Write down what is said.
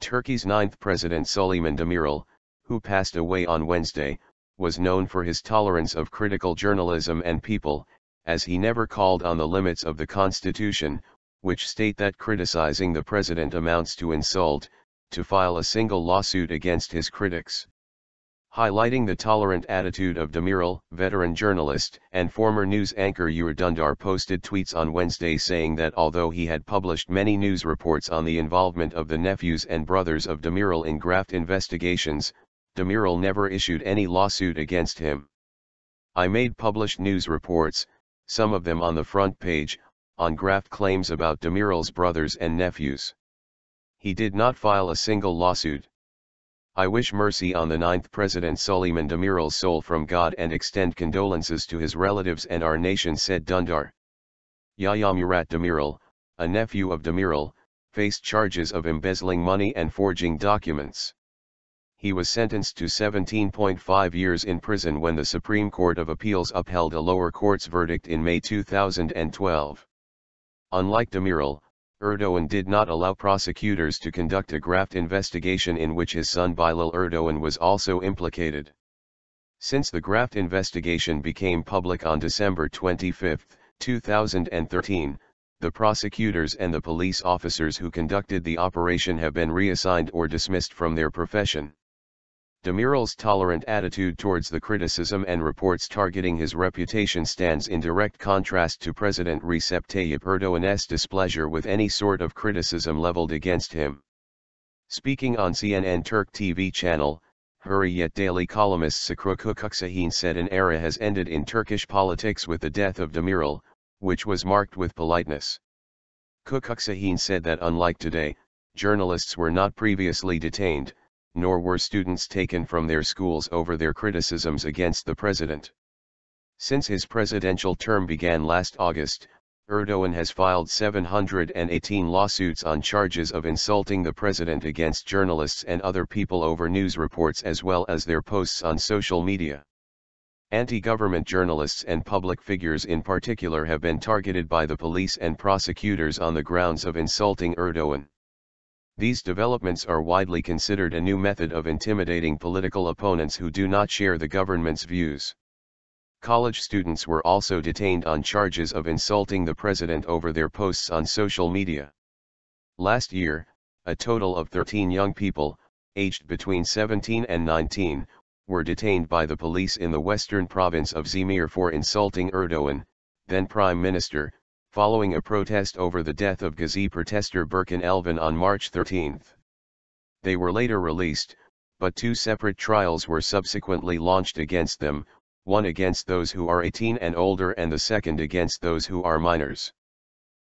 Turkey's ninth President Süleyman Demirel, who passed away on Wednesday, was known for his tolerance of critical journalism and people, as he never called on the limits of the constitution, which state that criticizing the president amounts to insult, to file a single lawsuit against his critics. Highlighting the tolerant attitude of Demirel, veteran journalist and former news anchor Uğur Dündar posted tweets on Wednesday saying that although he had published many news reports on the involvement of the nephews and brothers of Demirel in graft investigations, Demirel never issued any lawsuit against him. I made published news reports, some of them on the front page, on graft claims about Demirel's brothers and nephews. He did not file a single lawsuit. I wish mercy on the ninth President Süleyman Demirel's soul from God and extend condolences to his relatives and our nation, said Dündar. Yahya Murat Demirel, a nephew of Demirel, faced charges of embezzling money and forging documents. He was sentenced to 17.5 years in prison when the Supreme Court of Appeals upheld a lower court's verdict in May 2012. Unlike Demirel, Erdoğan did not allow prosecutors to conduct a graft investigation in which his son Bilal Erdoğan was also implicated. Since the graft investigation became public on December 25, 2013, the prosecutors and the police officers who conducted the operation have been reassigned or dismissed from their profession. Demirel's tolerant attitude towards the criticism and reports targeting his reputation stands in direct contrast to President Recep Tayyip Erdoğan's displeasure with any sort of criticism leveled against him. Speaking on CNN Turk TV channel, Hürriyet daily columnist Sakru Kukuksahin said an era has ended in Turkish politics with the death of Demirel, which was marked with politeness. Kukuksahin said that unlike today, journalists were not previously detained, nor were students taken from their schools over their criticisms against the president. Since his presidential term began last August, Erdoğan has filed 718 lawsuits on charges of insulting the president against journalists and other people over news reports as well as their posts on social media. Anti-government journalists and public figures in particular have been targeted by the police and prosecutors on the grounds of insulting Erdoğan. These developments are widely considered a new method of intimidating political opponents who do not share the government's views. College students were also detained on charges of insulting the president over their posts on social media. Last year, a total of 13 young people, aged between 17 and 19, were detained by the police in the western province of Izmir for insulting Erdoğan, then Prime Minister, following a protest over the death of Gezi protester Berkin Elvan on March 13. They were later released, but two separate trials were subsequently launched against them, one against those who are 18 and older and the second against those who are minors.